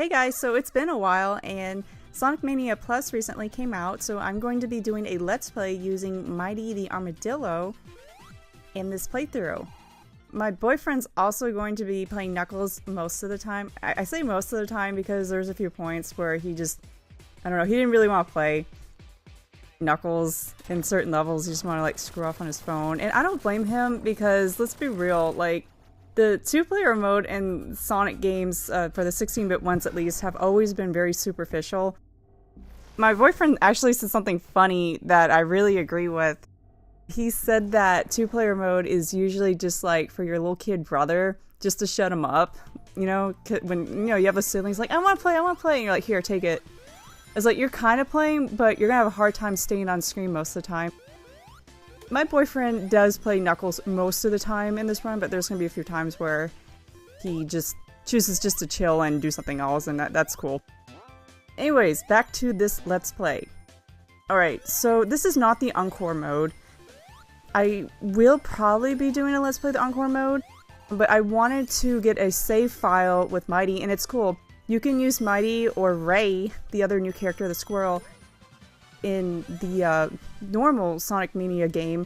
Hey guys, so it's been a while and Sonic Mania Plus recently came out, so I'm going to be doing a Let's Play using Mighty the Armadillo in this playthrough. My boyfriend's also going to be playing Knuckles most of the time. I say most of the time because there's a few points where he just, I don't know, he didn't really want to play Knuckles in certain levels. He just want to like screw off on his phone. And I don't blame him because, let's be real, like, the two-player mode in Sonic games, for the 16-bit ones at least, have always been very superficial. My boyfriend actually said something funny that I really agree with. He said that two-player mode is usually just like for your little kid brother, just to shut him up. You know, when you have a sibling, he's like, I want to play, and you're like, here, take it. It's like, you're kind of playing, but you're gonna have a hard time staying on screen most of the time. My boyfriend does play Knuckles most of the time in this run, but there's going to be a few times where he just chooses just to chill and do something else, and that's cool. Anyways, back to this Let's Play. Alright, so this is not the Encore mode. I will probably be doing a Let's Play the Encore mode, but I wanted to get a save file with Mighty, and it's cool. You can use Mighty or Ray, the other new character, the squirrel, in the normal Sonic Mania game.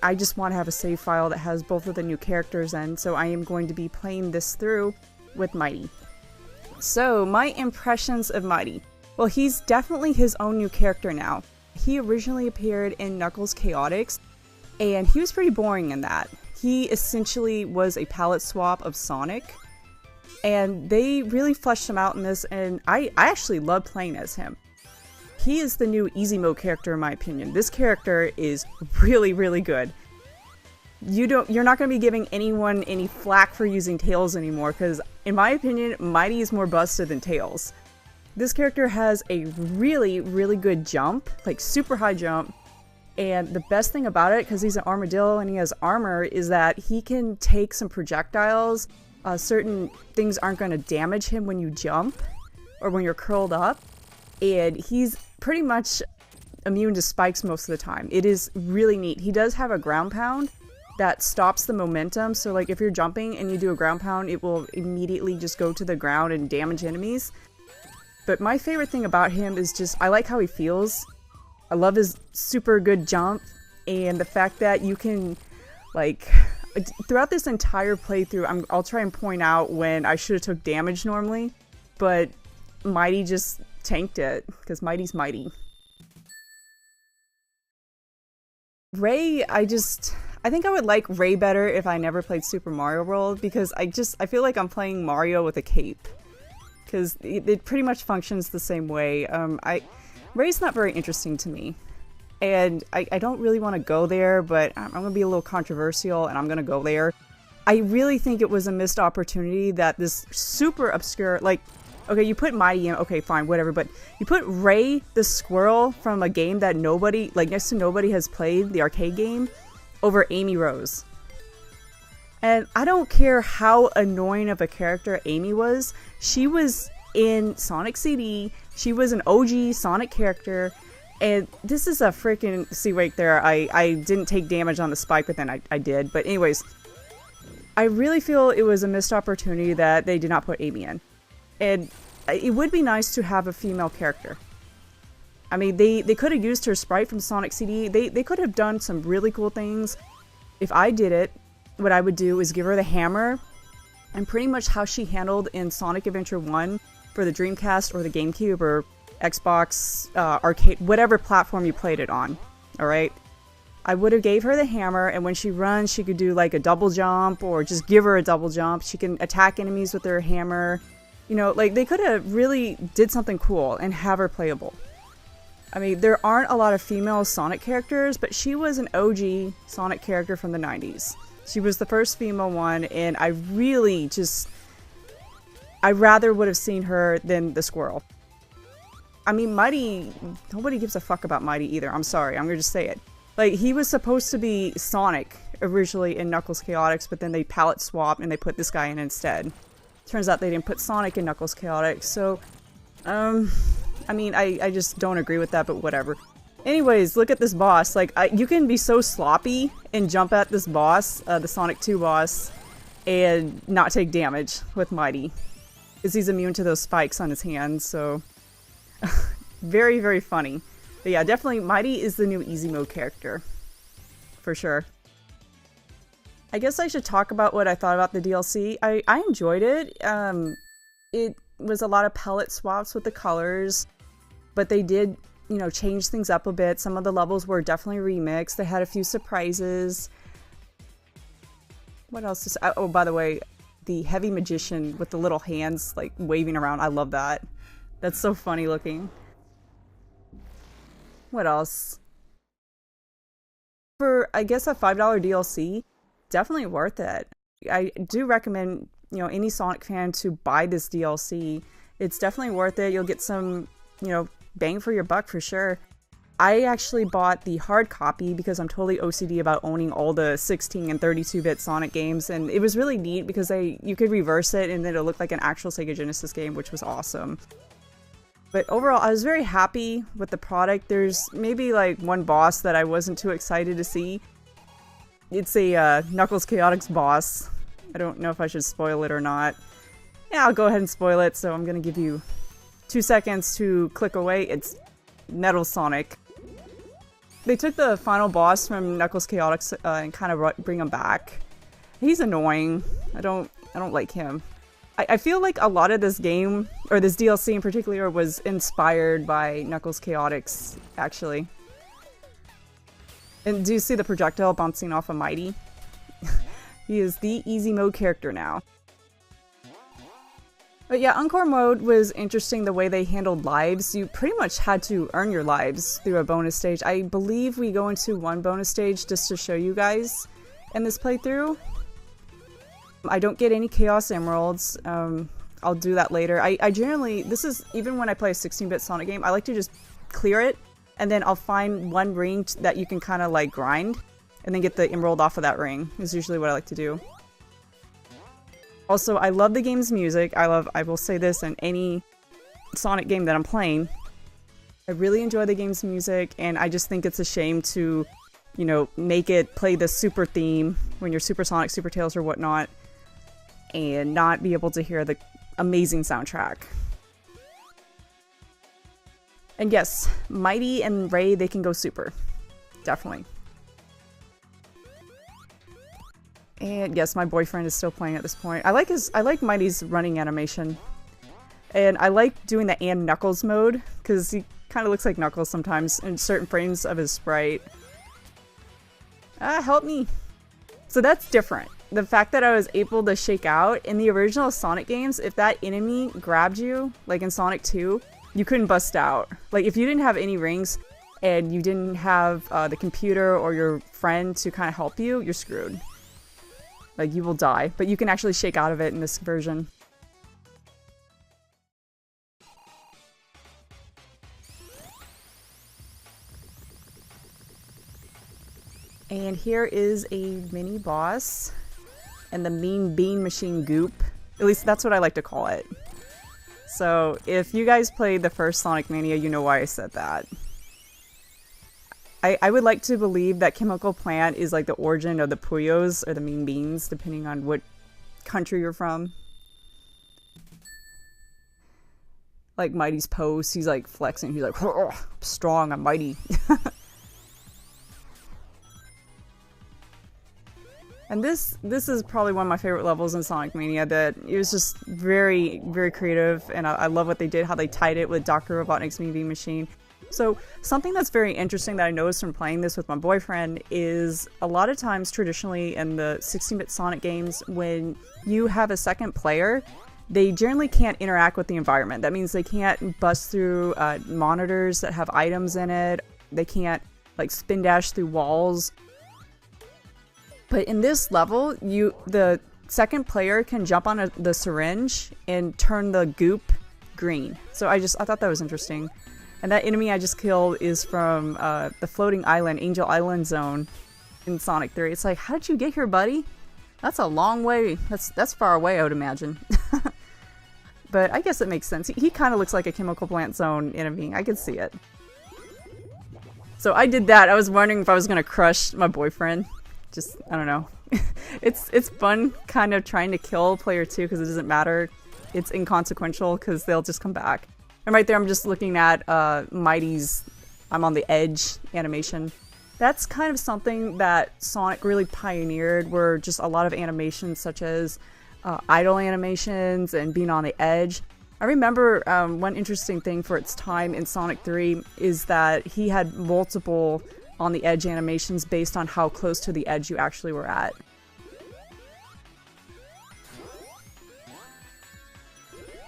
I just want to have a save file that has both of the new characters in, so I am going to be playing this through with Mighty. So, my impressions of Mighty. Well, he's definitely his own new character now. He originally appeared in Knuckles Chaotix, and he was pretty boring in that. He essentially was a palette swap of Sonic, and they really fleshed him out in this, and I actually love playing as him. He is the new easy mode character in my opinion. This character is really, really good. You're not going to be giving anyone any flack for using Tails anymore, because in my opinion, Mighty is more busted than Tails. This character has a really, really good jump, like super high jump, and the best thing about it, because he's an armadillo and he has armor, is that he can take some projectiles. Certain things aren't going to damage him when you jump, or when you're curled up, and he's pretty much immune to spikes most of the time. It is really neat. He does have a ground pound that stops the momentum, so like if you're jumping and you do a ground pound, it will immediately just go to the ground and damage enemies. But my favorite thing about him is just, I like how he feels. I love his super good jump, and the fact that you can, like, throughout this entire playthrough, I'll try and point out when I should have took damage normally, but Mighty just tanked it, because Mighty's Mighty. Ray, I think I would like Ray better if I never played Super Mario World, because I feel like I'm playing Mario with a cape. Because it pretty much functions the same way. Ray's not very interesting to me. And I don't really want to go there, but I'm going to be a little controversial, and I'm going to go there. I really think it was a missed opportunity that this super obscure, like, okay, you put Mighty in, okay, fine, whatever, but you put Ray the squirrel from a game that nobody, like next to nobody has played, the arcade game, over Amy Rose. And I don't care how annoying of a character Amy was, she was in Sonic CD, she was an OG Sonic character, and this is a freaking, see right there, I didn't take damage on the spike, but then I did, but anyways, I really feel it was a missed opportunity that they did not put Amy in. And it would be nice to have a female character. I mean, they could have used her sprite from Sonic CD. They could have done some really cool things. If I did it, what I would do is give her the hammer, and pretty much how she handled in Sonic Adventure 1 for the Dreamcast or the GameCube or Xbox, arcade, whatever platform you played it on, alright? I would have gave her the hammer, and when she runs, she could do like a double jump, or just give her a double jump. She can attack enemies with her hammer. You know, like, they could have really did something cool and have her playable. I mean, there aren't a lot of female Sonic characters, but she was an OG Sonic character from the 90s. She was the first female one, and I really just, I rather would have seen her than the squirrel. I mean, Mighty, nobody gives a fuck about Mighty either. I'm sorry, I'm gonna just say it. Like, he was supposed to be Sonic originally in Knuckles Chaotix, but then they palette swapped and they put this guy in instead. Turns out they didn't put Sonic in Knuckles Chaotix, so, I mean, I just don't agree with that, but whatever. Anyways, look at this boss. Like, you can be so sloppy and jump at this boss, the Sonic 2 boss, and not take damage with Mighty. Is he's immune to those spikes on his hands, so very, very funny. But yeah, definitely Mighty is the new easy mode character. For sure. I guess I should talk about what I thought about the DLC. I enjoyed it. It was a lot of palette swaps with the colors, but they did, you know, change things up a bit. Some of the levels were definitely remixed. They had a few surprises. What else? Oh, by the way, the heavy magician with the little hands like waving around. I love that. That's so funny looking. What else? For, I guess, a $5 DLC, definitely worth it. I do recommend, you know, any Sonic fan to buy this DLC. It's definitely worth it. You'll get some, you know, bang for your buck for sure. I actually bought the hard copy because I'm totally OCD about owning all the 16 and 32-bit Sonic games, and it was really neat because you could reverse it and then it'll look like an actual Sega Genesis game, which was awesome. But overall, I was very happy with the product. There's maybe like one boss that I wasn't too excited to see. It's a Knuckles Chaotix boss. I don't know if I should spoil it or not. Yeah, I'll go ahead and spoil it, so I'm gonna give you 2 seconds to click away. It's Metal Sonic. They took the final boss from Knuckles Chaotix and kind of bring him back. He's annoying. I don't like him. I feel like a lot of this game, or this DLC in particular, was inspired by Knuckles Chaotix, actually. And do you see the projectile bouncing off of Mighty? He is the easy mode character now. But yeah, Encore Mode was interesting the way they handled lives. You pretty much had to earn your lives through a bonus stage. I believe we go into one bonus stage just to show you guys in this playthrough. I don't get any Chaos Emeralds. I'll do that later. I generally, this is, even when I play a 16-bit Sonic game, I like to just clear it, and then I'll find one ring that you can kind of like grind, and then get the emerald off of that ring, is usually what I like to do. Also, I love the game's music. I will say this in any Sonic game that I'm playing. I really enjoy the game's music, and I just think it's a shame to, you know, make it play the super theme when you're Super Sonic, Super Tails, or whatnot, and not be able to hear the amazing soundtrack. And yes, Mighty and Ray, they can go super. Definitely. And yes, my boyfriend is still playing at this point. I like Mighty's running animation. And I like doing the and Knuckles mode, because he kind of looks like Knuckles sometimes in certain frames of his sprite. Help me! So that's different. The fact that I was able to shake out, in the original Sonic games, if that enemy grabbed you, like in Sonic 2, you couldn't bust out. Like, if you didn't have any rings, and you didn't have the computer or your friend to kind of help you, you're screwed. Like, you will die. But you can actually shake out of it in this version. And here is a mini boss. And the Mean Bean Machine Goop. At least that's what I like to call it. So, if you guys played the first Sonic Mania, you know why I said that. I would like to believe that Chemical Plant is like the origin of the Puyos, or the Mean Beans, depending on what country you're from. Like Mighty's pose, he's like flexing, he's like, strong, I'm mighty. And this is probably one of my favorite levels in Sonic Mania, that it was just very, very creative, and I love what they did, how they tied it with Dr. Robotnik's Mean Bean Machine. So, something that's very interesting that I noticed from playing this with my boyfriend is a lot of times traditionally in the 16-bit Sonic games, when you have a second player, they generally can't interact with the environment. That means they can't bust through monitors that have items in it, they can't like spin dash through walls. But in this level, the second player can jump on the syringe and turn the goop green. So I thought that was interesting. And that enemy I just killed is from the floating island, Angel Island Zone in Sonic 3. It's like, how did you get here, buddy? That's a long way. That's far away, I would imagine. But I guess it makes sense. He kind of looks like a Chemical Plant Zone enemy. I could see it. So I did that. I was wondering if I was going to crush my boyfriend. Just, I don't know. It's fun kind of trying to kill player 2 because it doesn't matter it's inconsequential because they'll just come back. And right there, I'm just looking at Mighty's I'm on the edge animation. That's kind of something that Sonic really pioneered, were just a lot of animations such as idle animations and being on the edge. I remember one interesting thing for its time in Sonic 3 is that he had multiple on the edge animations based on how close to the edge you actually were at.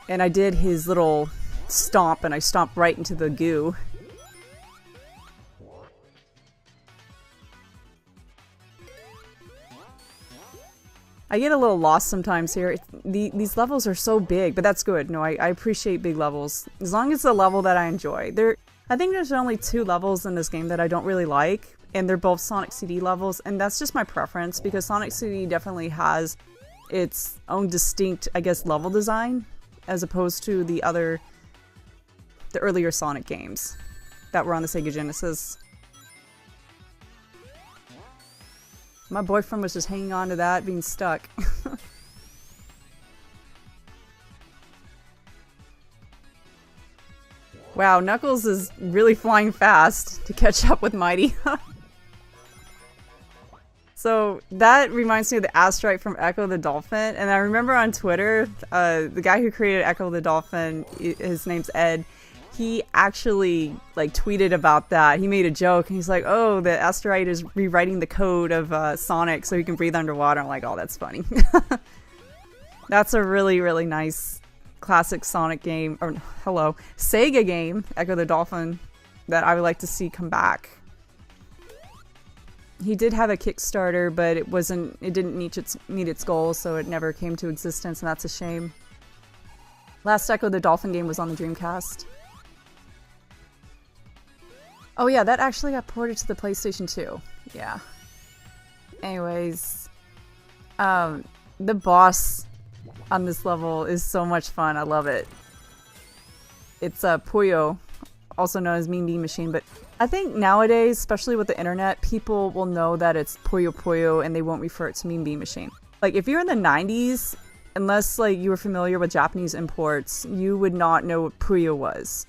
And I did his little stomp, and I stomped right into the goo. I get a little lost sometimes here. These levels are so big, but that's good. No, I appreciate big levels. As long as it's a level that I enjoy. I think there's only 2 levels in this game that I don't really like, and they're both Sonic CD levels, and that's just my preference, because Sonic CD definitely has its own distinct, I guess, level design, as opposed to the earlier Sonic games that were on the Sega Genesis. My boyfriend was just hanging on to that, being stuck. Wow, Knuckles is really flying fast to catch up with Mighty. So that reminds me of the asteroid from Echo the Dolphin, and I remember on Twitter, the guy who created Echo the Dolphin, his name's Ed, he actually like tweeted about that. He made a joke and he's like, oh, the asteroid is rewriting the code of Sonic so he can breathe underwater. I'm like, oh, that's funny. That's a really, really nice classic Sonic game, or hello, Sega game, Echo the Dolphin, that I would like to see come back. He did have a Kickstarter, but it didn't meet its goals, so it never came to existence, and that's a shame. Last Echo the Dolphin game was on the Dreamcast. Oh yeah, that actually got ported to the PlayStation 2. Yeah. Anyways, the boss on this level is so much fun. I love it. It's Puyo, also known as Mean Bean Machine, but I think nowadays, especially with the internet, people will know that it's Puyo Puyo and they won't refer it to Mean Bean Machine. Like, if you're in the 90s, unless like you were familiar with Japanese imports, you would not know what Puyo was.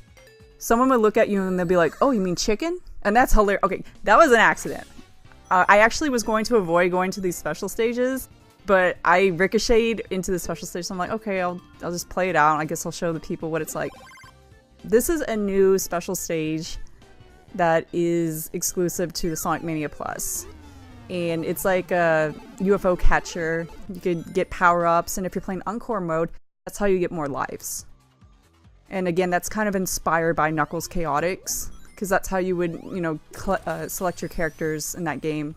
Someone would look at you and they'll be like, oh, you mean chicken? And that's hilarious. Okay, that was an accident. I actually was going to avoid going to these special stages, but I ricocheted into the special stage, so I'm like, okay, I'll just play it out, and I guess I'll show the people what it's like. This is a new special stage that is exclusive to the Sonic Mania Plus. And it's like a UFO catcher. You could get power-ups, and if you're playing Encore Mode, that's how you get more lives. And again, that's kind of inspired by Knuckles Chaotix, because that's how you would, you know, select your characters in that game.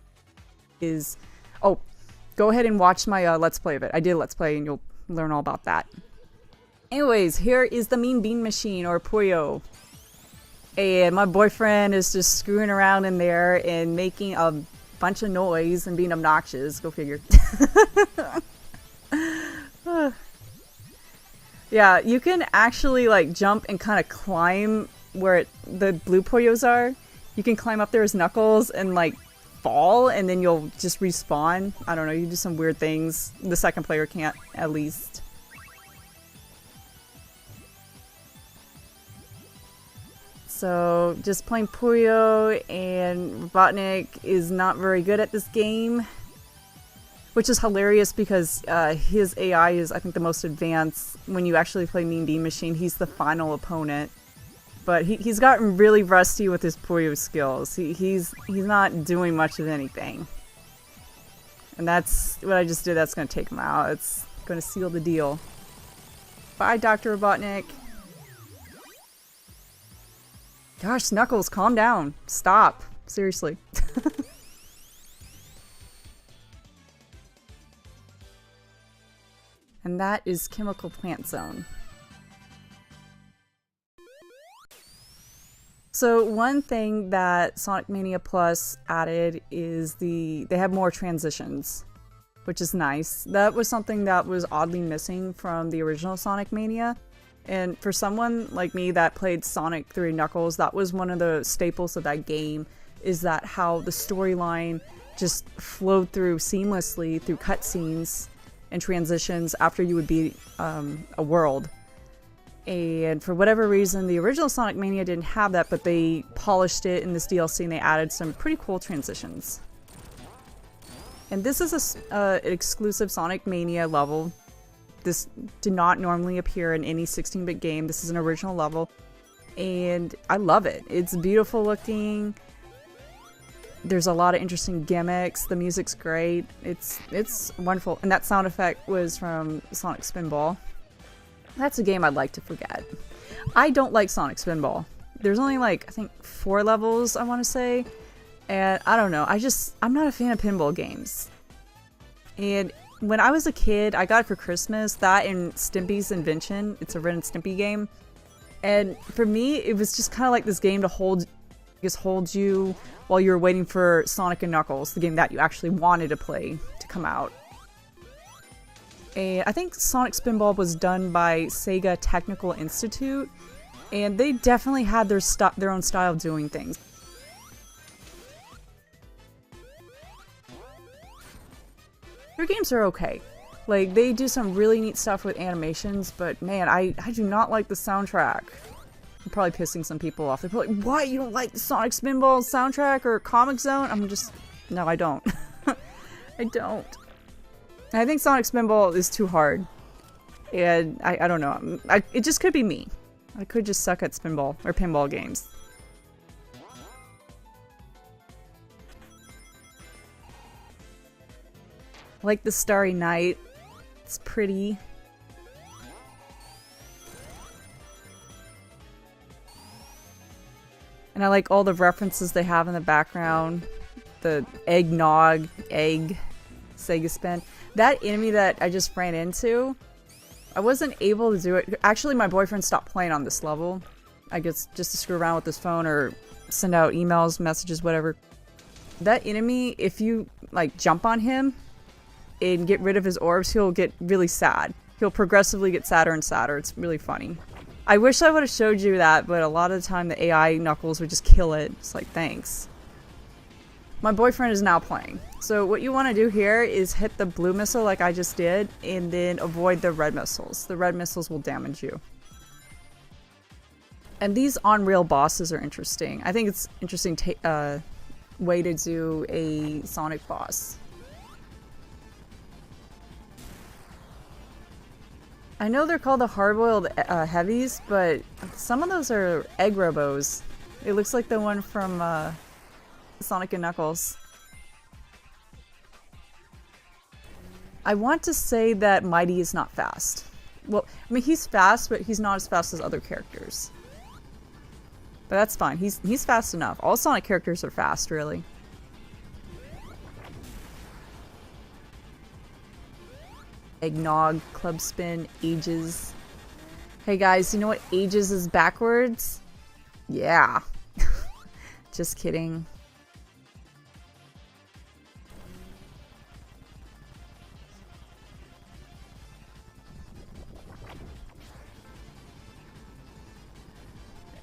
Oh, go ahead and watch my Let's Play of it. I did a Let's Play, and you'll learn all about that. Anyways, here is the Mean Bean Machine, or Puyo. And my boyfriend is just screwing around in there and making a bunch of noise and being obnoxious. Go figure. Yeah, you can actually like jump and kind of climb where the blue Puyos are. You can climb up there as Knuckles and like fall, and then you'll just respawn. I don't know, you do some weird things. The second player can't, at least. So, just playing Puyo, and Robotnik is not very good at this game. Which is hilarious because his AI is, I think, the most advanced. When you actually play Mean Bean Machine, he's the final opponent. But he's gotten really rusty with his Puyo skills. He's not doing much of anything. And that's what I just did. That's going to take him out. It's going to seal the deal. Bye, Dr. Robotnik. Gosh, Knuckles, calm down. Stop. Seriously. And that is Chemical Plant Zone. So one thing that Sonic Mania Plus added is they have more transitions, which is nice. That was something that was oddly missing from the original Sonic Mania. And for someone like me that played Sonic 3 Knuckles, that was one of the staples of that game, is that how the storyline just flowed through seamlessly through cutscenes. and transitions after you would beat a world. And for whatever reason, the original Sonic Mania didn't have that, but they polished it in this DLC and they added some pretty cool transitions. And this is an exclusive Sonic Mania level. This did not normally appear in any 16-bit game. This is an original level. And I love it. It's beautiful looking. There's a lot of interesting gimmicks. The music's great. It's wonderful. And that sound effect was from Sonic Spinball. That's a game I'd like to forget. I don't like Sonic Spinball. There's only like, I think 4 levels, I want to say. And I don't know. I'm not a fan of pinball games. And when I was a kid, I got it for Christmas. That and Stimpy's Invention. It's a Ren and Stimpy game. And for me, it was just kind of like this game to hold you while you were waiting for Sonic and Knuckles, the game that you actually wanted to play, to come out. And I think Sonic Spinball was done by Sega Technical Institute, and they definitely had their own style of doing things. Their games are okay. Like, they do some really neat stuff with animations, but man, I do not like the soundtrack. I'm probably pissing some people off. They're probably like, what? You don't like the Sonic Spinball soundtrack or Comic Zone? No, I don't. I don't. I think Sonic Spinball is too hard. And I don't know. It just could be me. I could just suck at spinball or pinball games. I like the Starry Night. It's pretty. And I like all the references they have in the background. The eggnog, egg, Sega Spin. That enemy that I just ran into, I wasn't able to do it. Actually, my boyfriend stopped playing on this level. I guess just to screw around with his phone or send out emails, messages, whatever. That enemy, if you like jump on him and get rid of his orbs, he'll get really sad. He'll progressively get sadder and sadder. It's really funny. I wish I would have showed you that, but a lot of the time the AI Knuckles would just kill it. It's like, thanks. My boyfriend is now playing. So what you want to do here is hit the blue missile like I just did, and then avoid the red missiles. The red missiles will damage you. And these on-rail bosses are interesting. I think it's interesting way to do a Sonic boss. I know they're called the hard-boiled heavies, but some of those are egg robos. It looks like the one from Sonic and Knuckles. I want to say that Mighty is not fast. Well, I mean, he's fast, but he's not as fast as other characters. But that's fine. He's fast enough. All Sonic characters are fast, really. Eggnog, Club Spin, Ages. Hey guys, you know what Ages is backwards? Yeah. Just kidding.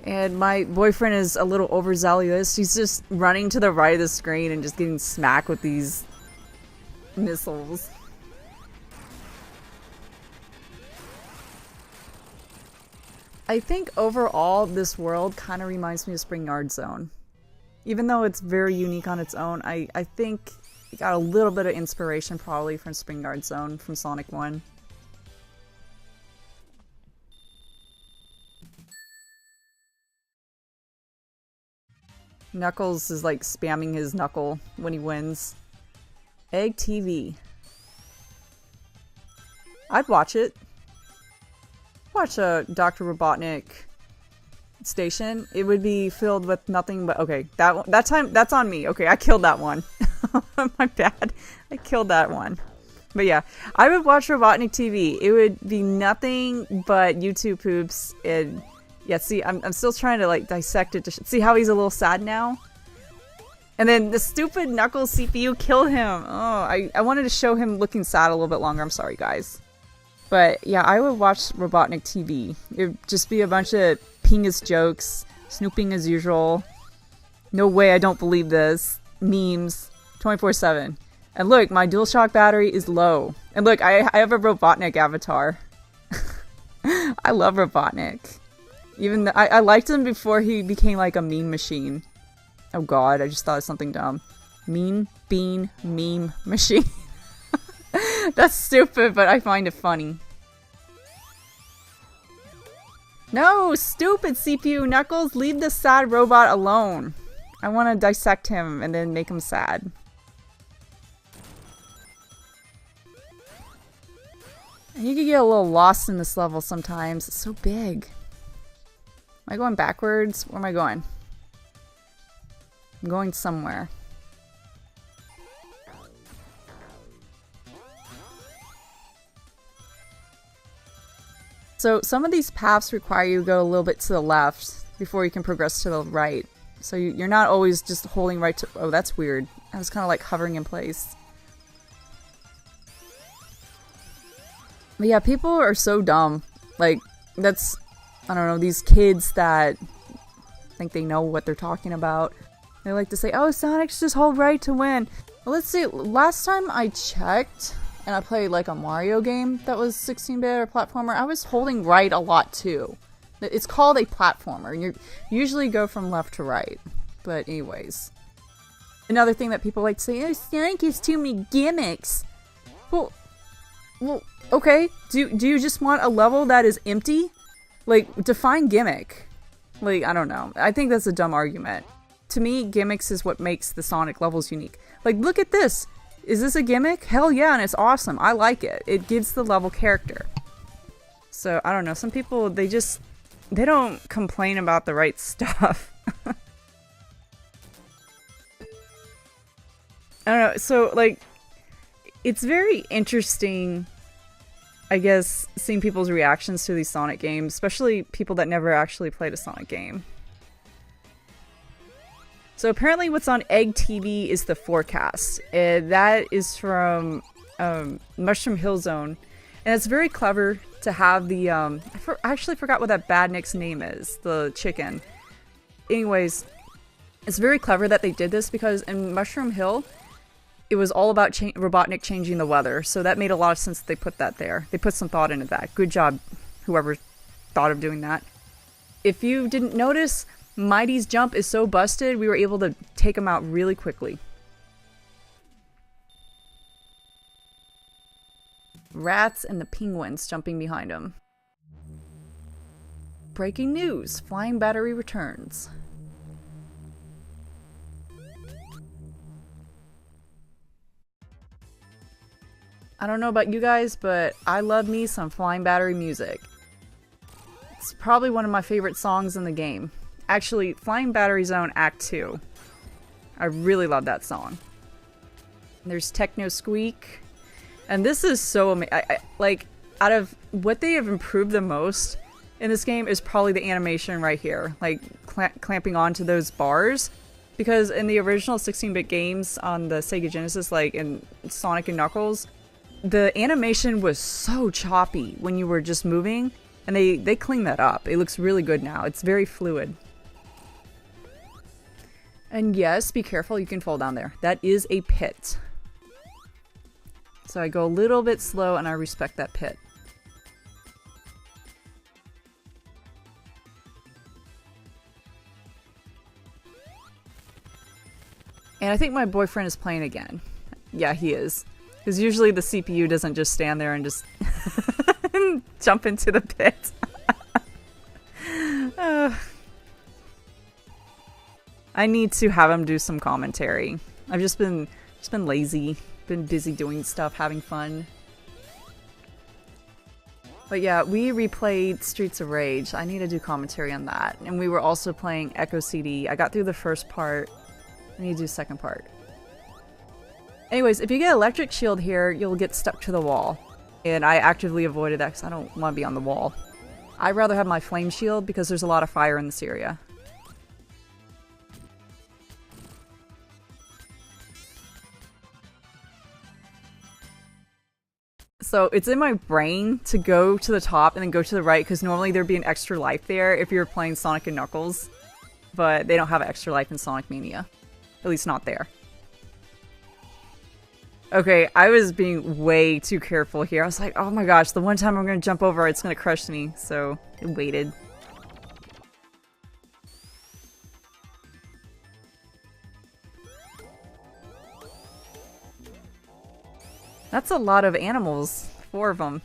And my boyfriend is a little overzealous. He's just running to the right of the screen and just getting smacked with these missiles. I think overall this world kind of reminds me of Spring Yard Zone. Even though it's very unique on its own, I think it got a little bit of inspiration probably from Spring Yard Zone from Sonic 1. Knuckles is like spamming his knuckle when he wins. Egg TV. I'd watch it. Watch a Dr. Robotnik station. It would be filled with nothing but okay. That's on me. Okay, I killed that one. My bad. I killed that one. But yeah, I would watch Robotnik TV. It would be nothing but YouTube poops. And yeah, see, I'm still trying to like dissect it to see how he's a little sad now. And then the stupid Knuckles CPU killed him. Oh, I wanted to show him looking sad a little bit longer. I'm sorry, guys. But yeah, I would watch Robotnik TV. It would just be a bunch of Pingus jokes, snooping as usual. No way, I don't believe this. Memes, 24/7. And look, my DualShock battery is low. And look, I have a Robotnik avatar. I love Robotnik. Even I liked him before he became like a meme machine. Oh god, I just thought of something dumb. Mean Bean Meme Machine. That's stupid, but I find it funny. No, stupid CPU Knuckles, leave the sad robot alone. I want to dissect him and then make him sad. And you can get a little lost in this level sometimes. It's so big. Am I going backwards? Where am I going? I'm going somewhere. So some of these paths require you to go a little bit to the left before you can progress to the right. So you're not always just holding right to... Oh, that's weird. I was kind of like hovering in place. But yeah, people are so dumb. Like, that's... I don't know, these kids that think they know what they're talking about. They like to say, oh, Sonic's just hold right to win. Well, let's see. Last time I checked... and I played like a Mario game that was 16-bit or platformer, I was holding right a lot too. It's called a platformer, and you usually go from left to right. But anyways. Another thing that people like to say, oh, Sonic has too many gimmicks. Well, okay. Do you just want a level that is empty? Like, define gimmick. Like, I don't know. I think that's a dumb argument. To me, gimmicks is what makes the Sonic levels unique. Like, look at this! Is this a gimmick? Hell yeah, and it's awesome. I like it. It gives the level character. So, I don't know. Some people, they don't complain about the right stuff. I don't know. So, like, it's very interesting, I guess, seeing people's reactions to these Sonic games, especially people that never actually played a Sonic game. So apparently what's on Egg TV is the forecast. That is from Mushroom Hill Zone. And it's very clever to have the... I actually forgot what that Badnik's name is. The chicken. Anyways, it's very clever that they did this because in Mushroom Hill, it was all about Robotnik changing the weather. So that made a lot of sense that they put that there. They put some thought into that. Good job, whoever thought of doing that. If you didn't notice... Mighty's jump is so busted, we were able to take him out really quickly. Rats and the penguins jumping behind him. Breaking news, flying battery returns. I don't know about you guys, but I love me some flying battery music. It's probably one of my favorite songs in the game. Actually, Flying Battery Zone Act 2. I really love that song. There's Techno Squeak. And this is so amazing. Like, out of what they have improved the most in this game is probably the animation right here. Like, clamping onto those bars. Because in the original 16-bit games on the Sega Genesis, like in Sonic and Knuckles, the animation was so choppy when you were just moving. And they cleaned that up. It looks really good now. It's very fluid. And yes, be careful, you can fall down there. That is a pit. So I go a little bit slow and I respect that pit. And I think my boyfriend is playing again. Yeah, he is. Because usually the CPU doesn't just stand there and just jump into the pit. I need to have him do some commentary. I've just been lazy, been busy doing stuff, having fun. But yeah, we replayed Streets of Rage. I need to do commentary on that. And we were also playing Echo CD. I got through the first part. I need to do the second part. Anyways, if you get Electric Shield here, you'll get stuck to the wall. And I actively avoided that because I don't want to be on the wall. I'd rather have my Flame Shield because there's a lot of fire in this area. So it's in my brain to go to the top and then go to the right because normally there'd be an extra life there if you were playing Sonic and Knuckles. But they don't have extra life in Sonic Mania. At least not there. Okay, I was being way too careful here. I was like, oh my gosh, the one time I'm gonna jump over, it's gonna crush me. So, I waited. That's a lot of animals. 4 of them.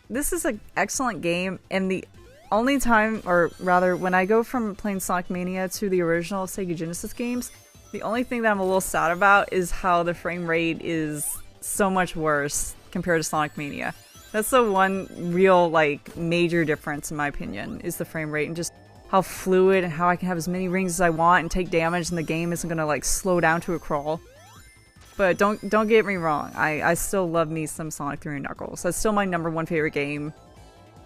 This is an excellent game, and the only time, or rather, when I go from playing Sonic Mania to the original Sega Genesis games, the only thing that I'm a little sad about is how the frame rate is so much worse compared to Sonic Mania. That's the one real, like, major difference in my opinion, is the frame rate and just how fluid and how I can have as many rings as I want and take damage and the game isn't gonna, like, slow down to a crawl. But don't get me wrong, I still love me some Sonic 3 and Knuckles. That's still my #1 favorite game.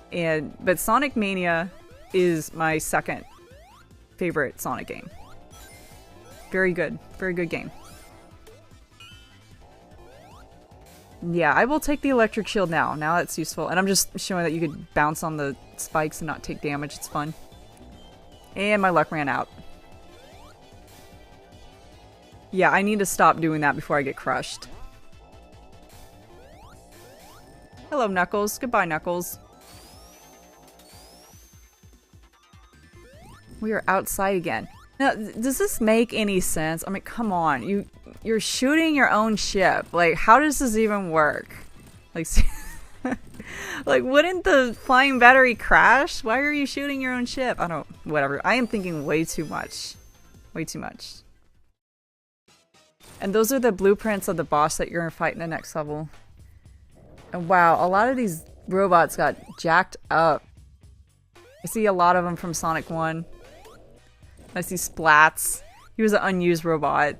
But Sonic Mania is my second favorite Sonic game. Very good game. Yeah, I will take the electric shield now. Now that's useful. And I'm just showing that you could bounce on the spikes and not take damage. It's fun. And my luck ran out. Yeah, I need to stop doing that before I get crushed. Hello, Knuckles. Goodbye, Knuckles. We are outside again. Now, does this make any sense? I mean, come on. You're shooting your own ship. Like, how does this even work? Like, like, wouldn't the flying battery crash? Why are you shooting your own ship? I don't... Whatever. I am thinking way too much. Way too much. And those are the blueprints of the boss that you're gonna fight in the next level. And wow, a lot of these robots got jacked up. I see a lot of them from Sonic 1. I see Splats. He was an unused robot.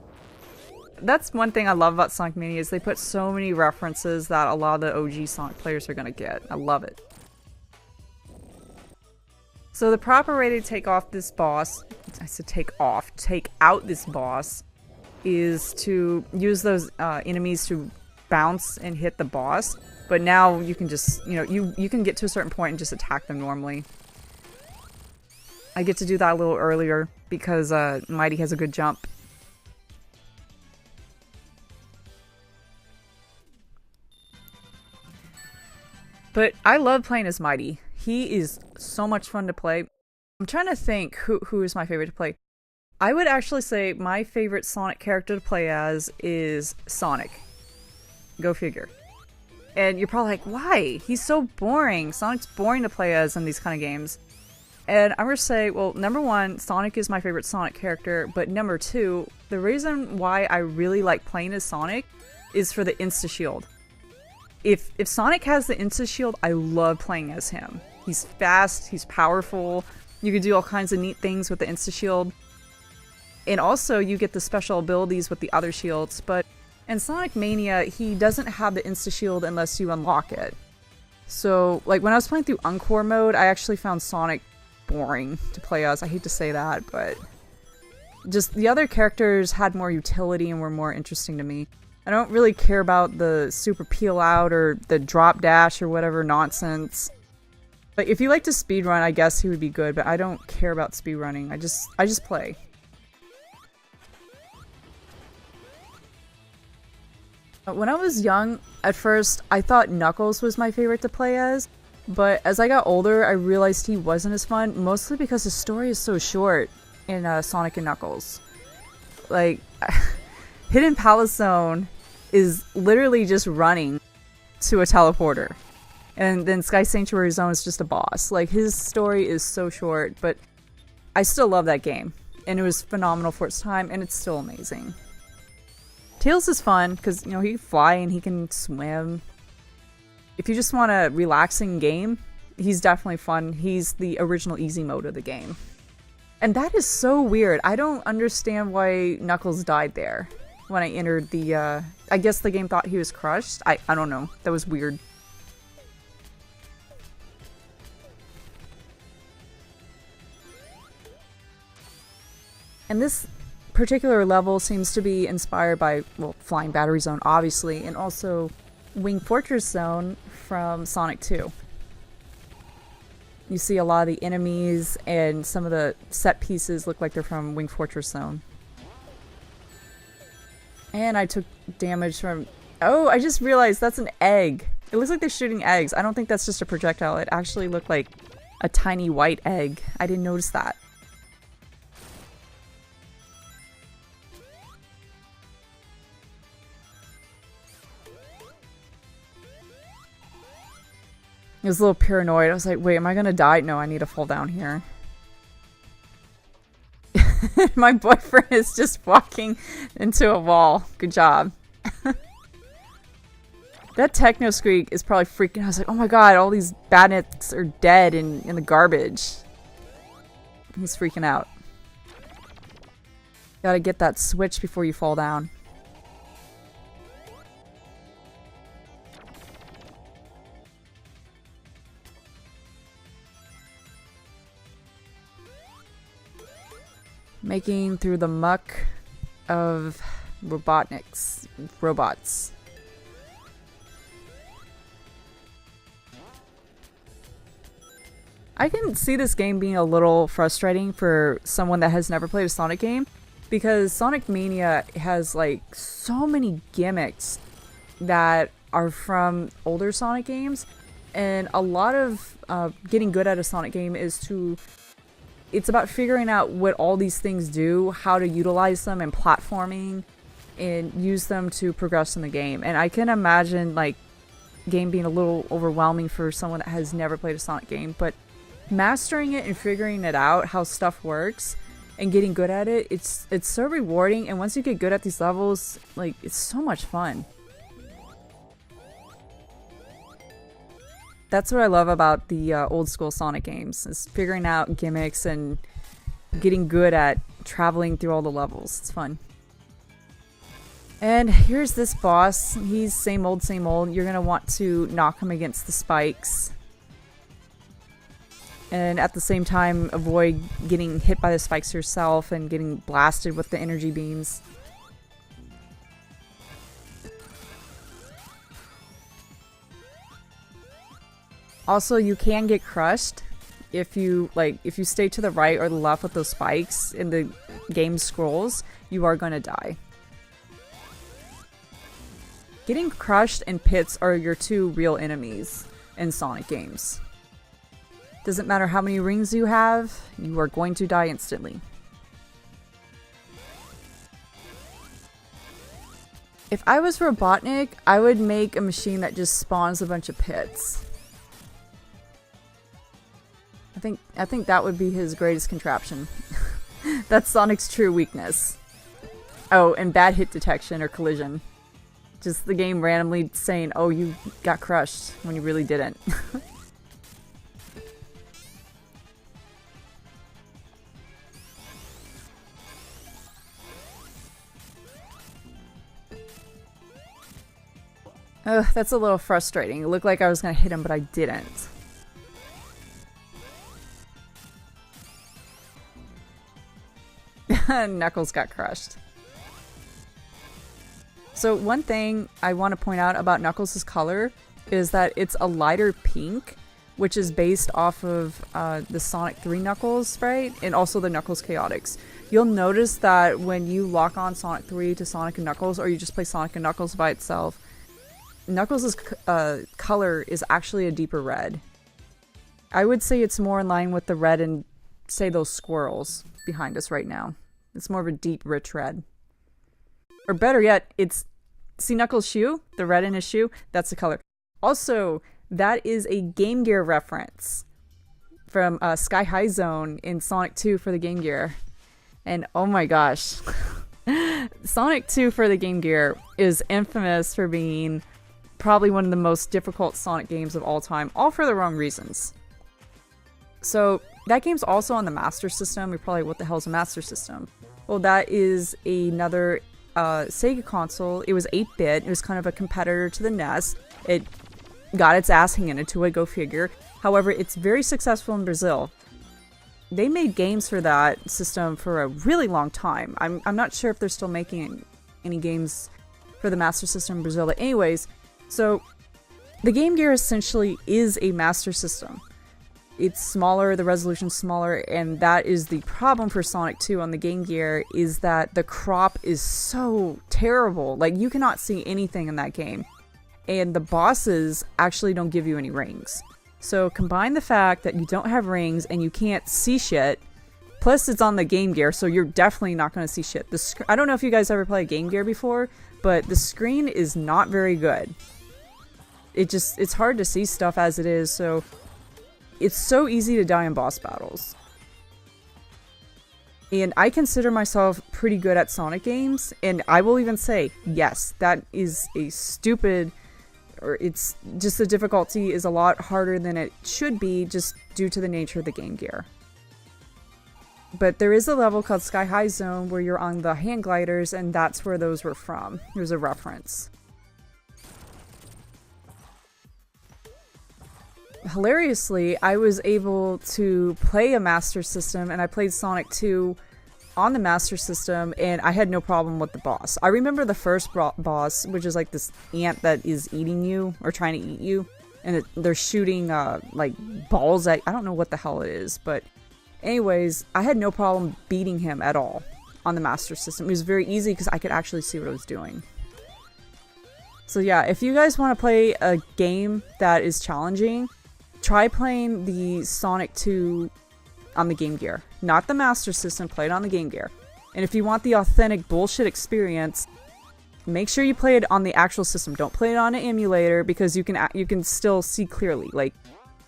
That's one thing I love about Sonic Mania is they put so many references that a lot of the OG Sonic players are gonna get. I love it. So the proper way to take off this boss, I said take out this boss, is to use those enemies to bounce and hit the boss. But now you can just, you know, you can get to a certain point and just attack them normally. I get to do that a little earlier because Mighty has a good jump. But I love playing as Mighty. He is so much fun to play. I'm trying to think who is my favorite to play. I would actually say my favorite Sonic character to play as is Sonic. Go figure. And you're probably like, why? He's so boring. Sonic's boring to play as in these kind of games. And I'm gonna say, well, #1, Sonic is my favorite Sonic character, but #2, the reason why I really like playing as Sonic is for the Insta-Shield. If Sonic has the Insta-Shield, I love playing as him. He's fast, he's powerful, you can do all kinds of neat things with the Insta-Shield. And also, you get the special abilities with the other shields, but in Sonic Mania, he doesn't have the Insta-Shield unless you unlock it. So, like, when I was playing through Encore Mode, I actually found Sonic boring to play as. I hate to say that, but just the other characters had more utility and were more interesting to me. I don't really care about the super peel out or the drop dash or whatever nonsense. Like, if you like to speedrun, I guess he would be good, but I don't care about speedrunning. I just play. When I was young, at first, I thought Knuckles was my favorite to play as, but as I got older, I realized he wasn't as fun, mostly because the story is so short in Sonic and Knuckles. Like, Hidden Palace Zone is literally just running to a teleporter, and then Sky Sanctuary Zone is just a boss. Like, his story is so short, but I still love that game, and it was phenomenal for its time, and it's still amazing. Tails is fun, because, you know, he can fly and he can swim. If you just want a relaxing game, he's definitely fun. He's the original easy mode of the game. And that is so weird. I don't understand why Knuckles died there when I entered the, I guess the game thought he was crushed. I don't know. That was weird. And this particular level seems to be inspired by, well, Flying Battery Zone, obviously, and also Wing Fortress Zone from Sonic 2. You see a lot of the enemies and some of the set pieces look like they're from Wing Fortress Zone. And I took damage from... Oh, I just realized that's an egg. It looks like they're shooting eggs. I don't think that's just a projectile. It actually looked like a tiny white egg. I didn't notice that. I was a little paranoid. I was like, wait, am I gonna die? No, I need to fall down here. My boyfriend is just walking into a wall. Good job. That techno squeak is probably freaking out. I was like, oh my god, all these bandits are dead in the garbage. He's freaking out. Gotta get that switch before you fall down. Making through the muck of robots. I can see this game being a little frustrating for someone that has never played a Sonic game, because Sonic Mania has like so many gimmicks that are from older Sonic games, and a lot of getting good at a Sonic game it's about figuring out what all these things do, how to utilize them in platforming, and use them to progress in the game. And I can imagine like game being a little overwhelming for someone that has never played a Sonic game, but mastering it and figuring it out, how stuff works, and getting good at it, it's so rewarding. And once you get good at these levels, like, it's so much fun. That's what I love about the old school Sonic games, is figuring out gimmicks and getting good at traveling through all the levels. It's fun. And here's this boss. He's same old, same old. You're gonna want to knock him against the spikes. And at the same time, avoid getting hit by the spikes yourself and getting blasted with the energy beams. Also, you can get crushed if you stay to the right or the left with those spikes in the game scrolls. You are gonna die. Getting crushed and pits are your two real enemies in Sonic games. Doesn't matter how many rings you have, you are going to die instantly. If I was Robotnik, I would make a machine that just spawns a bunch of pits. I think that would be his greatest contraption. That's Sonic's true weakness. Oh, and bad hit detection or collision. Just the game randomly saying, oh, you got crushed, when you really didn't. Ugh, that's a little frustrating. It looked like I was gonna hit him, but I didn't. Knuckles got crushed. So one thing I want to point out about Knuckles' color is that it's a lighter pink, which is based off of the Sonic 3 Knuckles, right? And also the Knuckles Chaotix. You'll notice that when you lock on Sonic 3 to Sonic and Knuckles, or you just play Sonic and Knuckles by itself, Knuckles' color is actually a deeper red. I would say it's more in line with the red in, say, those squirrels behind us right now. It's more of a deep, rich red. Or better yet, see Knuckles' shoe? The red in his shoe? That's the color. Also, that is a Game Gear reference from Sky High Zone in Sonic 2 for the Game Gear. And oh my gosh. Sonic 2 for the Game Gear is infamous for being probably one of the most difficult Sonic games of all time, all for the wrong reasons. So, that game's also on the Master System. You're probably, what the hell is a Master System? Well, that is another Sega console. It was 8-bit. It was kind of a competitor to the NES. It got its ass handed to it, go figure. However, it's very successful in Brazil. They made games for that system for a really long time. I'm not sure if they're still making any games for the Master System in Brazil. But anyways, so the Game Gear essentially is a Master System. it's smaller, the resolution's smaller, and that is the problem for Sonic 2 on the Game Gear, is that the crop is so terrible. Like, you cannot see anything in that game. And the bosses actually don't give you any rings. So combine the fact that you don't have rings and you can't see shit, plus it's on the Game Gear, so you're definitely not going to see shit. I don't know if you guys ever played Game Gear before, but the screen is not very good. It's hard to see stuff as it is, so it's so easy to die in boss battles. And I consider myself pretty good at Sonic games, and I will even say, yes, that is a stupid, or it's just the difficulty is a lot harder than it should be just due to the nature of the Game Gear. But there is a level called Sky High Zone where you're on the hand gliders, and that's where those were from. There's a reference. Hilariously, I was able to play a Master System, and I played Sonic 2 on the Master System, and I had no problem with the boss. I remember the first boss, which is like this ant that is eating you, or trying to eat you, and they're shooting like balls at, I don't know what the hell it is, but anyways, I had no problem beating him at all on the Master System. It was very easy because I could actually see what I was doing. So yeah, if you guys want to play a game that is challenging, try playing the Sonic 2 on the Game Gear. Not the Master System, play it on the Game Gear. And if you want the authentic bullshit experience, make sure you play it on the actual system. Don't play it on an emulator, because you can still see clearly. Like,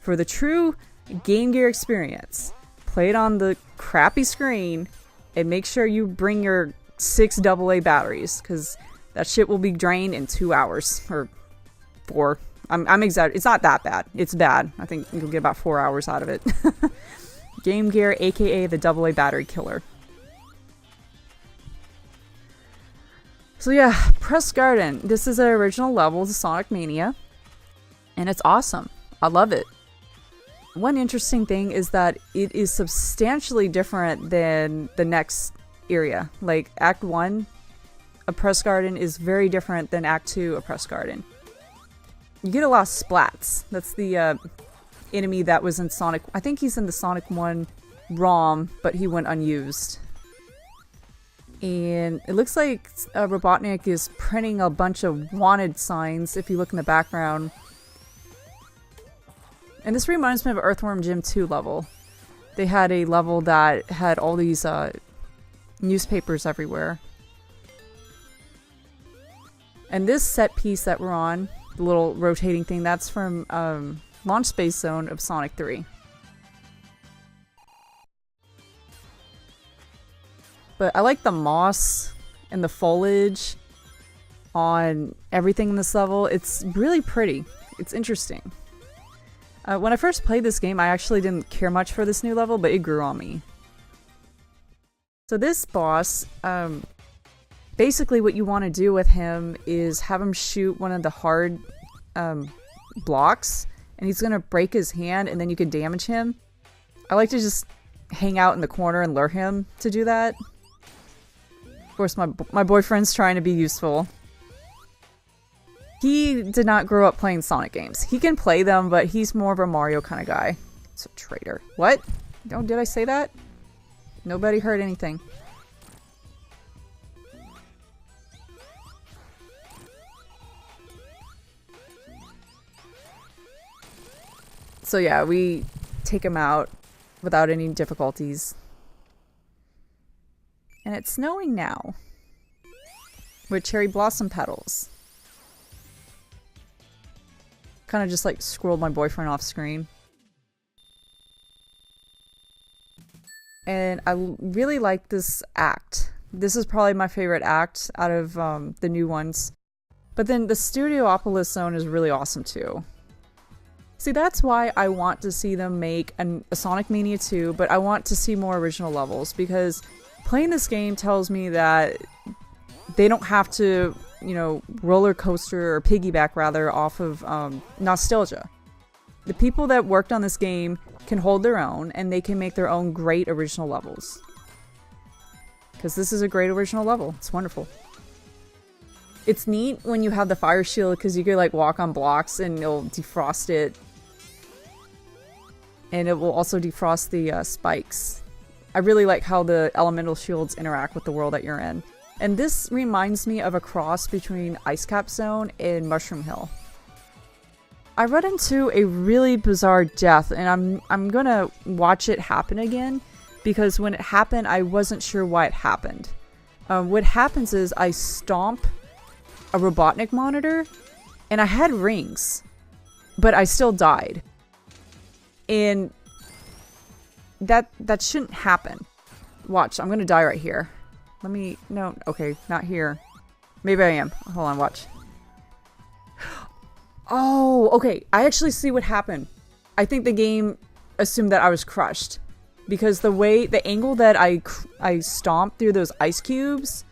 for the true Game Gear experience, play it on the crappy screen, and make sure you bring your 6 AA batteries, because that shit will be drained in 2 hours, or 4. I'm exaggerating. It's not that bad. It's bad. I think you'll get about 4 hours out of it. Game Gear, aka the AA battery killer. So yeah, Press Garden. This is an original level to Sonic Mania, and it's awesome. I love it. One interesting thing is that it is substantially different than the next area. Like, Act 1 of Press Garden is very different than Act 2 of Press Garden. You get a lot of splats. That's the enemy that was in Sonic. I think he's in the Sonic 1 ROM, but he went unused. And it looks like Robotnik is printing a bunch of wanted signs if you look in the background. And this reminds me of Earthworm Jim 2 level. They had a level that had all these newspapers everywhere. And this set piece that we're on, the little rotating thing, that's from Launch Space Zone of Sonic 3. But I like the moss and the foliage on everything in this level. It's really pretty. It's interesting. When I first played this game, I actually didn't care much for this new level, but it grew on me. So this boss, basically what you want to do with him is have him shoot one of the hard blocks, and he's going to break his hand, and then you can damage him. I like to just hang out in the corner and lure him to do that. Of course, my boyfriend's trying to be useful. He did not grow up playing Sonic games. He can play them, but he's more of a Mario kind of guy. It's a traitor. What? Oh, did I say that? Nobody heard anything. So yeah, we take him out without any difficulties. And it's snowing now. With cherry blossom petals. Kind of just like scrolled my boyfriend off screen. And I really like this act. This is probably my favorite act out of the new ones. But then the Studiopolis zone is really awesome too. See, that's why I want to see them make a Sonic Mania 2, but I want to see more original levels, because playing this game tells me that they don't have to, you know, roller coaster or piggyback rather off of nostalgia. The people that worked on this game can hold their own, and they can make their own great original levels. Because this is a great original level. It's wonderful. It's neat when you have the fire shield, because you could like walk on blocks and it'll defrost it. and it will also defrost the spikes. I really like how the elemental shields interact with the world that you're in. And this reminds me of a cross between Ice Cap Zone and Mushroom Hill. I run into a really bizarre death, and I'm gonna watch it happen again, because when it happened, I wasn't sure why it happened. What happens is I stomp a Robotnik monitor, and I had rings, but I still died. And that shouldn't happen. Watch, I'm gonna die right here. No, okay, not here. Maybe I am. Hold on, watch. Oh, okay. I actually see what happened. I think the game assumed that I was crushed. Because the angle that I stomped through those ice cubes,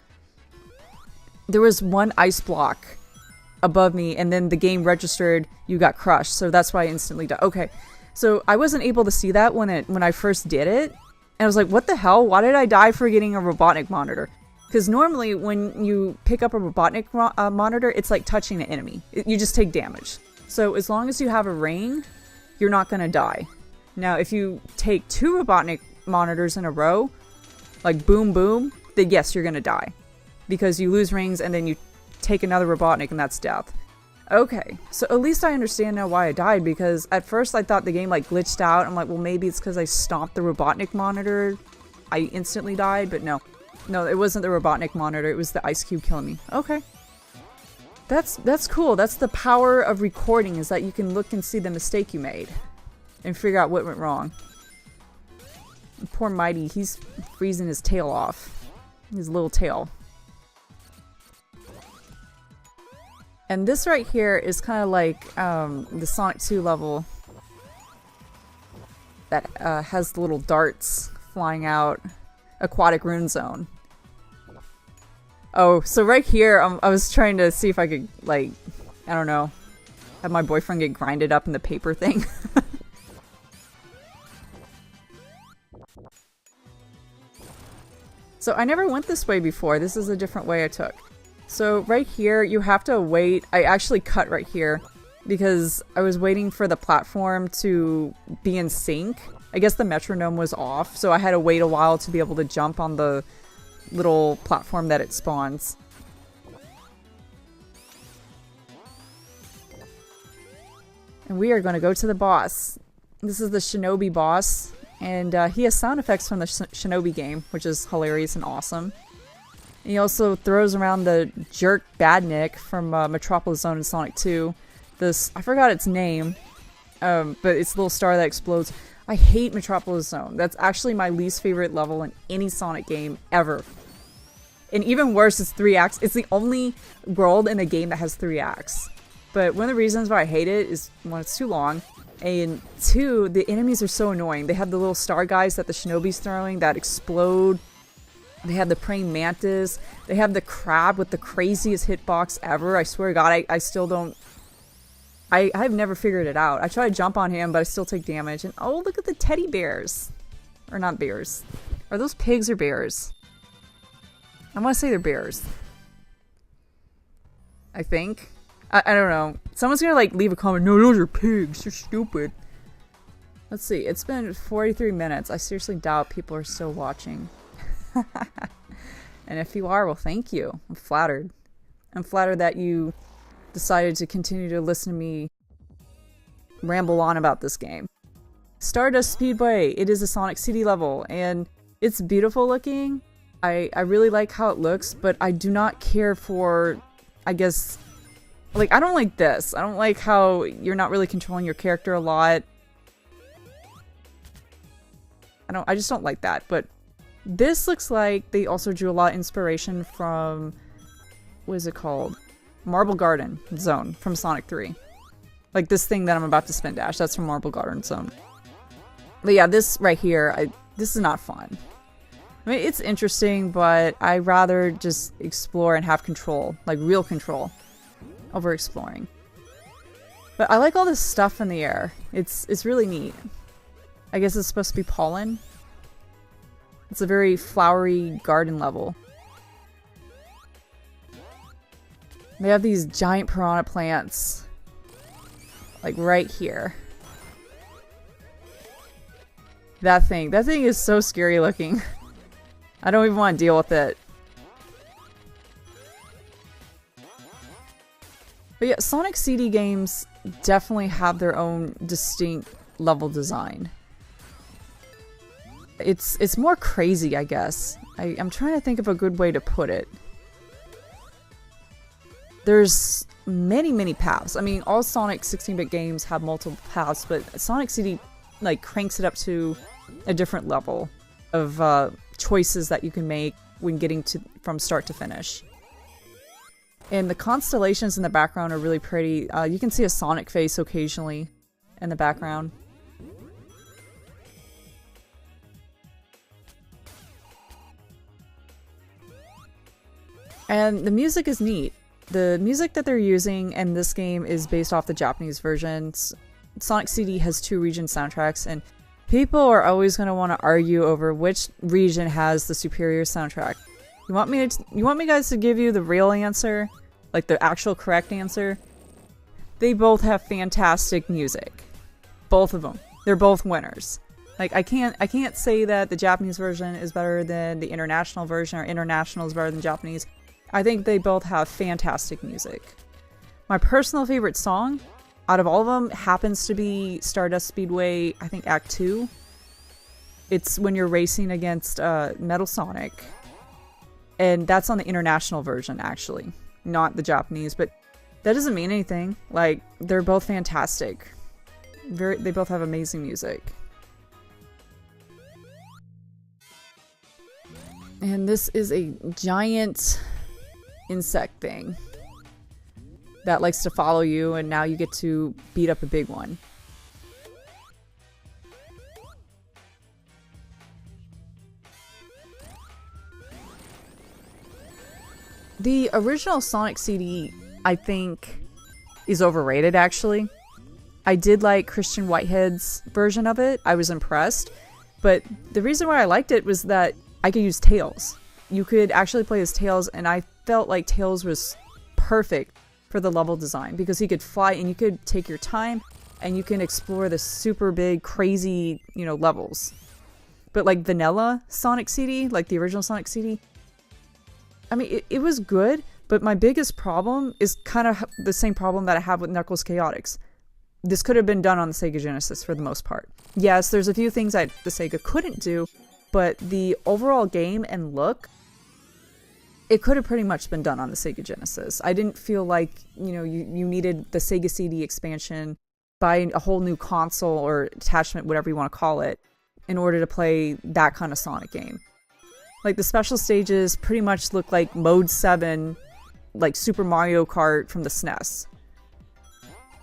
there was one ice block above me, and then the game registered you got crushed. So that's why I instantly died. Okay, so I wasn't able to see that when I first did it. And I was like, what the hell? Why did I die for getting a Robotnik monitor? Because normally when you pick up a Robotnik monitor, it's like touching an enemy. You just take damage. So as long as you have a ring, you're not going to die. Now, if you take 2 Robotnik monitors in a row, like boom, boom, then yes, you're going to die. Because you lose rings and then you take another Robotnik and that's death. Okay, so at least I understand now why I died, because at first I thought the game like glitched out. I'm like, well, maybe it's because I stomped the Robotnik monitor. I instantly died, but no. No, it wasn't the Robotnik monitor, it was the ice cube killing me. Okay. That's cool. That's the power of recording, is that you can look and see the mistake you made. And figure out what went wrong. Poor Mighty, he's freezing his tail off. His little tail. And this right here is kind of like the Sonic 2 level that has the little darts flying out. Aquatic Rune Zone. Oh, so right here, I was trying to see if I could, like, I don't know, have my boyfriend get grinded up in the paper thing. So I never went this way before. This is a different way I took. So right here, you have to wait. I actually cut right here because I was waiting for the platform to be in sync. I guess the metronome was off, so I had to wait a while to be able to jump on the little platform that it spawns. And we are going to go to the boss. This is the Shinobi boss, and he has sound effects from the Shinobi game, which is hilarious and awesome. And he also throws around the jerk Badnik from Metropolis Zone in Sonic 2. This, I forgot its name, but it's a little star that explodes. I hate Metropolis Zone. That's actually my least favorite level in any Sonic game ever. And even worse, it's 3 acts. It's the only world in a game that has 3 acts. But one of the reasons why I hate it is, 1, it's too long, and 2, the enemies are so annoying. They have the little star guys that the Shinobi's throwing that explode. They have the praying mantis. They have the crab with the craziest hitbox ever. I swear to God, I still don't... I've never figured it out. I try to jump on him, but I still take damage. And oh, look at the teddy bears. Or not bears. Are those pigs or bears? I want to say they're bears. I think. I don't know. Someone's gonna like leave a comment. No, those are pigs. They're stupid. Let's see. It's been 43 minutes. I seriously doubt people are still watching. And if you are, well, thank you. I'm flattered. I'm flattered that you decided to continue to listen to me ramble on about this game. Stardust Speedway. It is a Sonic City level, and it's beautiful looking. I really like how it looks, but I do not care for, I guess, like, I don't like this. I don't like how you're not really controlling your character a lot. I just don't like that, but this looks like they also drew a lot of inspiration from, what is it called? Marble Garden Zone from Sonic 3. Like this thing that I'm about to spin dash, that's from Marble Garden Zone. But yeah, this right here, this is not fun. I mean, it's interesting, but I'd rather just explore and have control, like real control, over exploring. But I like all this stuff in the air. It's really neat. I guess it's supposed to be pollen. It's a very flowery garden level. They have these giant piranha plants, like right here. That thing is so scary looking. I don't even want to deal with it. But yeah, Sonic CD games definitely have their own distinct level design. It's more crazy, I guess. I'm trying to think of a good way to put it. There's many paths. I mean, all Sonic 16-bit games have multiple paths, but Sonic CD like cranks it up to a different level of choices that you can make when getting to from start to finish. And the constellations in the background are really pretty. You can see a Sonic face occasionally in the background. And the music is neat. The music that they're using in this game is based off the Japanese versions. Sonic CD has 2 region soundtracks, and people are always going to want to argue over which region has the superior soundtrack. You want me guys to give you the real answer? Like the actual correct answer? They both have fantastic music. Both of them. They're both winners. Like I can't say that the Japanese version is better than the international version or international is better than Japanese. I think they both have fantastic music. My personal favorite song out of all of them happens to be Stardust Speedway, I think Act 2. It's when you're racing against Metal Sonic. And that's on the international version, actually. Not the Japanese, but that doesn't mean anything. Like, they're both fantastic. They both have amazing music. And this is a giant insect thing that likes to follow you, and now you get to beat up a big one. The original Sonic CD, I think, is overrated, actually. I did like Christian Whitehead's version of it. I was impressed. But the reason why I liked it was that I could use Tails. You could actually play as Tails, and I felt like Tails was perfect for the level design because he could fly and you could take your time and you can explore the super big, crazy, levels. But like vanilla Sonic CD, like the original Sonic CD, I mean, it was good, but my biggest problem is kind of the same problem that I have with Knuckles Chaotix. This could have been done on the Sega Genesis for the most part. Yes, there's a few things that the Sega couldn't do, but the overall game and look, it could have pretty much been done on the Sega Genesis. I didn't feel like, you needed the Sega CD expansion, buy a whole new console or attachment, whatever you want to call it, in order to play that kind of Sonic game. Like, the special stages pretty much look like Mode 7, like Super Mario Kart from the SNES.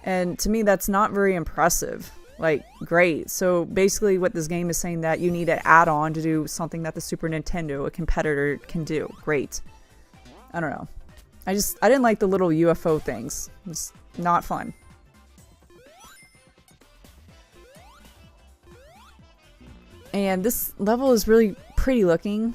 And to me, that's not very impressive. Like, great. So basically what this game is saying that you need an add-on to do something that the Super Nintendo, a competitor, can do. Great. I don't know. I didn't like the little UFO things. It's not fun. And this level is really pretty looking,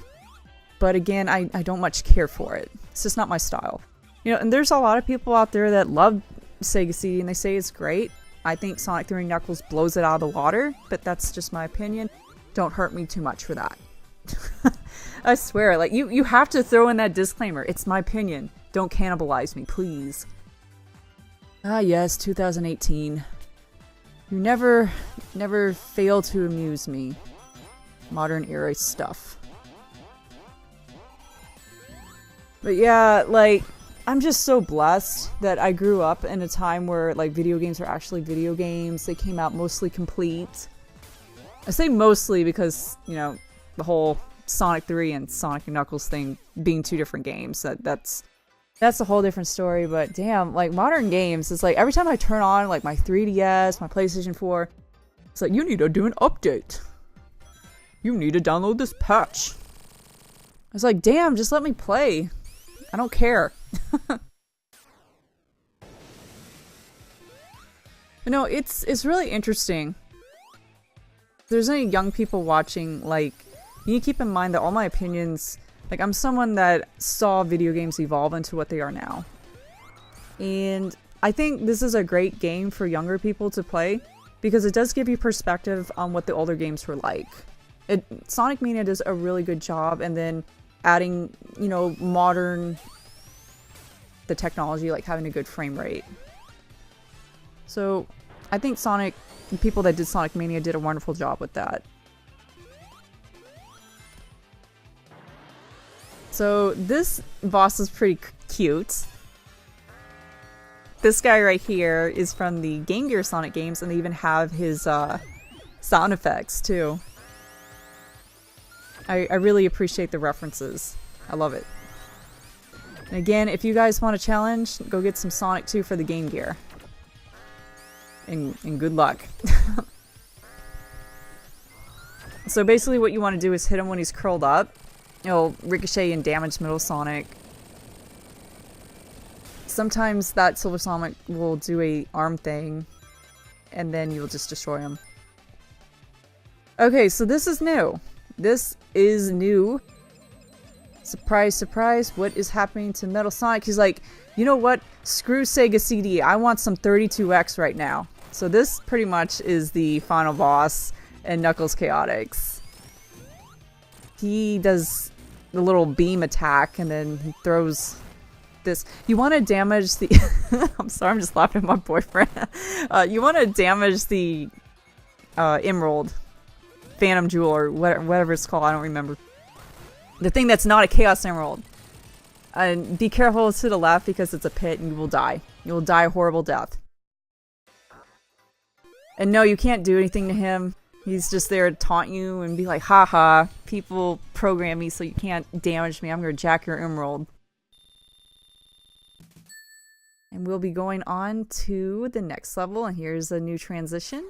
but again, I don't much care for it. It's just not my style. And there's a lot of people out there that love Sega CD and they say it's great. I think Sonic 3 Knuckles blows it out of the water, but that's just my opinion. Don't hurt me too much for that. I swear, like, you have to throw in that disclaimer. It's my opinion. Don't cannibalize me, please. Ah, yes, 2018. You never fail to amuse me. Modern era stuff. But yeah, like, I'm just so blessed that I grew up in a time where, like, video games were actually video games. They came out mostly complete. I say mostly because, the whole Sonic 3 and Sonic and Knuckles thing being 2 different games. That's a whole different story, but damn, like, modern games, it's like, every time I turn on, like, my 3DS, my PlayStation 4, it's like, you need to do an update. You need to download this patch. It's like, damn, just let me play. I don't care. But no, it's really interesting. If there's any young people watching, like, you need to keep in mind that all my opinions, like, I'm someone that saw video games evolve into what they are now. And I think this is a great game for younger people to play. because it does give you perspective on what the older games were like. Sonic Mania does a really good job, and then adding, you know, the technology, like having a good frame rate. So I think the people that did Sonic Mania did a wonderful job with that. So this boss is pretty cute. This guy right here is from the Game Gear Sonic games, and they even have his sound effects too. I really appreciate the references. I love it. And again, if you guys want a challenge, go get some Sonic 2 for the Game Gear. And good luck. So basically what you want to do is hit him when he's curled up. It'll ricochet and damage Middle Sonic. Sometimes that Silver Sonic will do a arm thing, and then you'll just destroy him. Okay, so this is new. This is new. Surprise, surprise, what is happening to Metal Sonic? He's like, you know what? Screw Sega CD, I want some 32X right now. So this pretty much is the final boss in Knuckles Chaotix. He does the little beam attack, and then he throws this. You want to damage the... I'm sorry, I'm just laughing at my boyfriend. You want to damage the Emerald, Phantom Jewel, or whatever it's called, I don't remember. The thing that's not a Chaos Emerald. And be careful to the left because it's a pit and you will die. You will die a horrible death. And no, you can't do anything to him. He's just there to taunt you and be like, haha, people program me so you can't damage me. I'm going to jack your emerald. And we'll be going on to the next level, and here's a new transition.